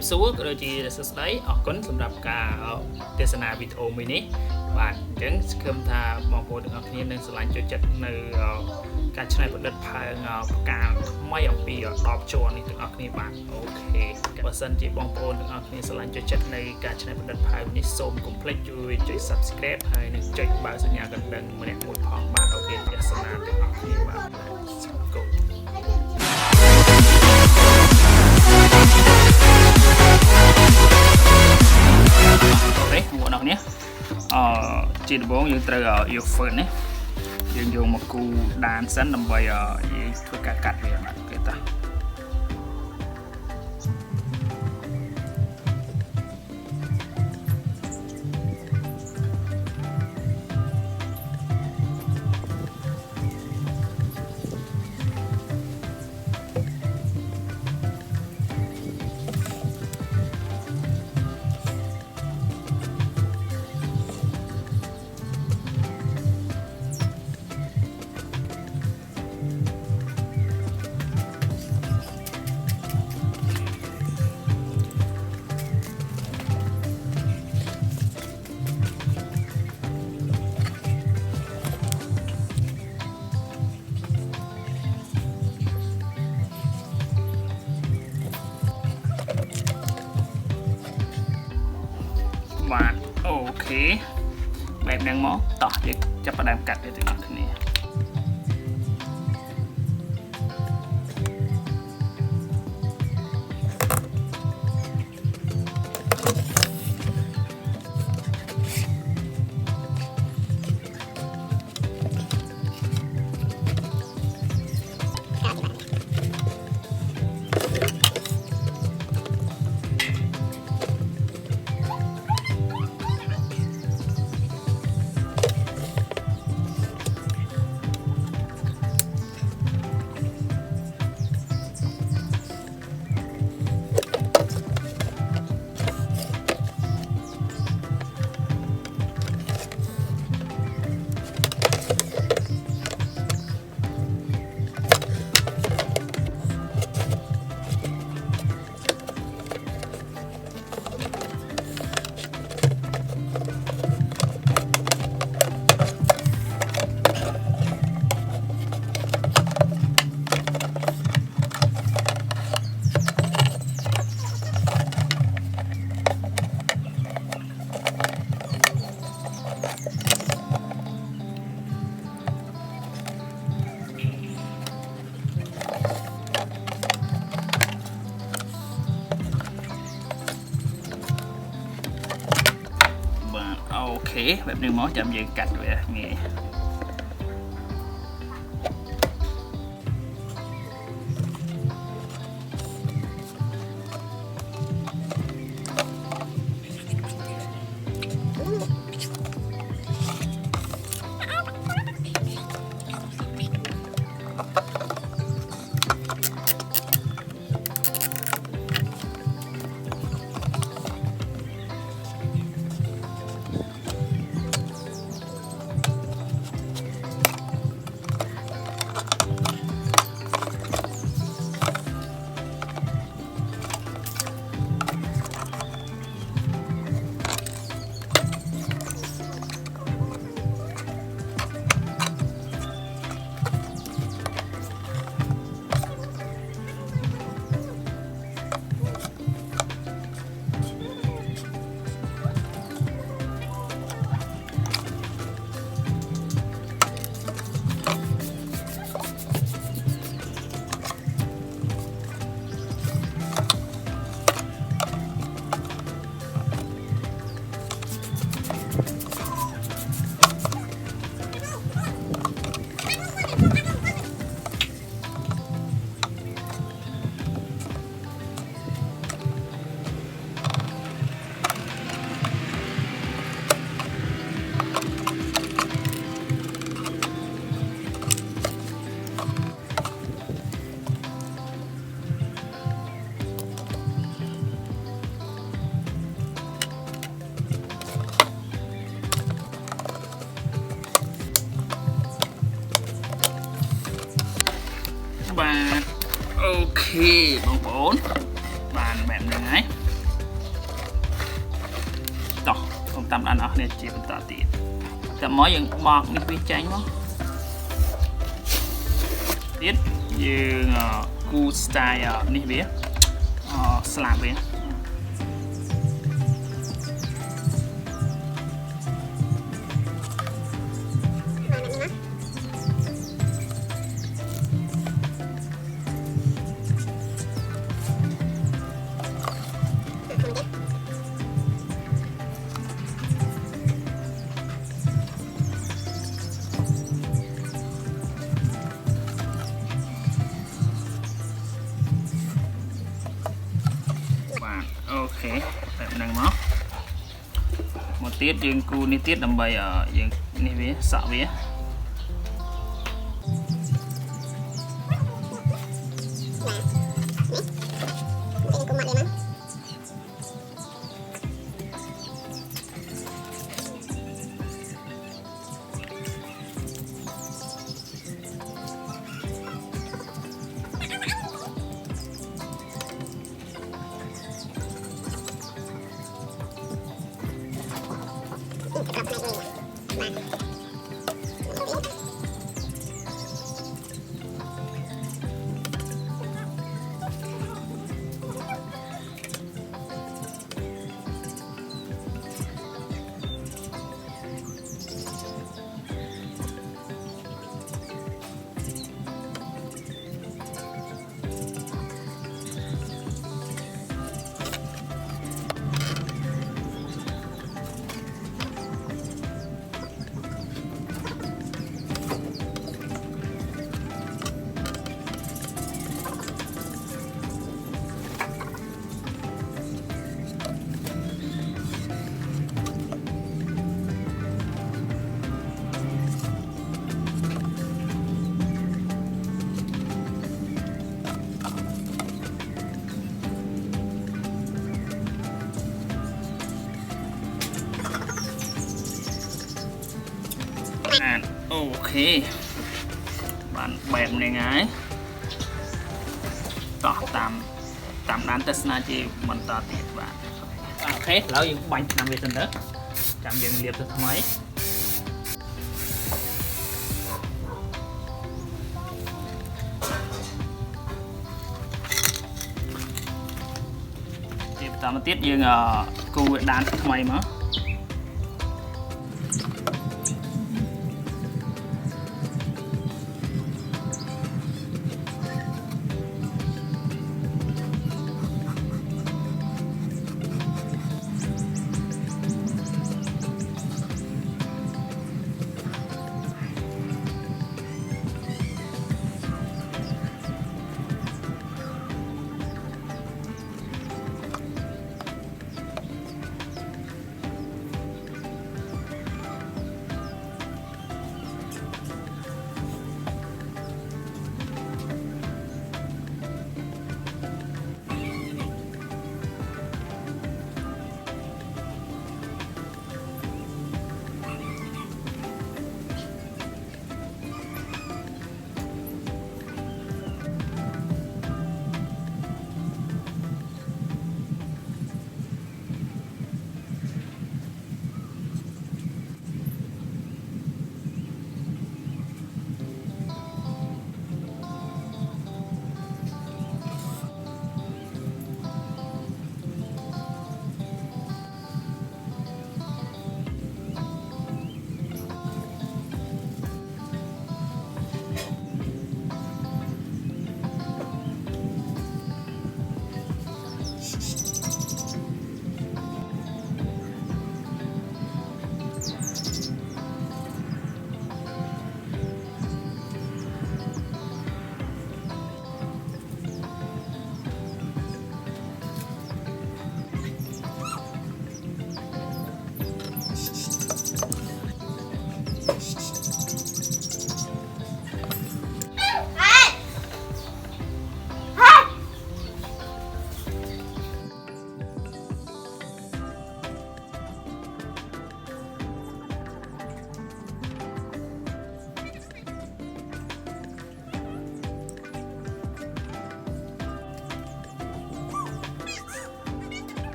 บสวกโดยที่สไลด์ออกก้นสำหรับการเทศนาวิดีโอมินิบาทจังเคิมทามองโพถึงอันนี้หนึ่งสไลด์จุดจัดในการใช้ผลิตภัณฑ์การไม่ออกปีดอกโจนนี่ถึงอันนี้บาทโอเคเปอร์เซ็นต์ที่มองโพถึงอันนี้สไลด์จุดจัดในการใช้ผลิตภัณฑ์นี้ส้มคอมเพล็กจุด subscribe ให้หนึ่งจุดบาทสัญญากันดังเมื่อเนี่ยหมดพองบาทโอเคเทศนาถึงอันนี้บาทgo đấy bộ nào nhé chỉ bốn những từ yêu phơn đấy dùng một cú đàn sẵn làm bài thôi cả cắt về mặt cái ta và okแบบđang móต่อเดี๋ยวจะประดามกัดเดี๋ยวถึงอันนี้โอเคแบบนึงหมอจำยืนกัดด้วยไงโอเคบางโอนบานแบบไหน តាមដានអស់គ្នាជាបន្តទៀតតែមកយើងបកនេះវាចាញ់មកទៀតយើងគូ style នេះវាស្លាបវាអូខេបែបហ្នឹងមកទៀតយើងគូនេះទៀតដើម្បីយើងនេះវាសក់វាអូខេបានបែបនេះហើយតោះតាមដានទស្សនាជាបន្តទៀតបាទអូខេឥឡូវយើងបាញ់ឆ្នាំវាសិនទៅចាំយើងលាបទៅថ្មីជាបន្តមកទៀតយើងគូវាដានថ្មីមក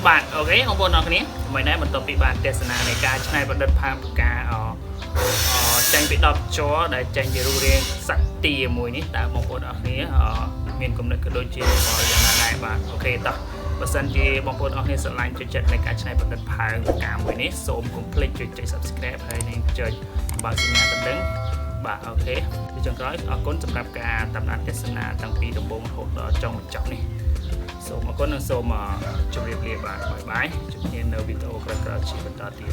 bạn ok không buồn nào cái mấy nay mình tập bị bạn test na này cá này vẫn đất phang cá tranh bị đập chó để tranh bị rùa riêng sạch tì mùi ní đã mong buồn ởนี้miền công nghệ đôi chia có dạng này bạn ok ta và sân thì mong buồn ởนี้สไลด์จุดจัดในการใช้ประเด็นพายการมวยนี้โสม complete จุดใจ subscribe ให้ในจุดบางสิ่งต่างดึงบ่าโอเคที่จังร้อยก้นสำหรับการตำนานเทศนาตั้งปีดมบงหกต่อจงจับนี่โสมก้นนั่งโสมจุดเรียบบ่ายจุดเย็นในวิดีโอกระชีพต่อตี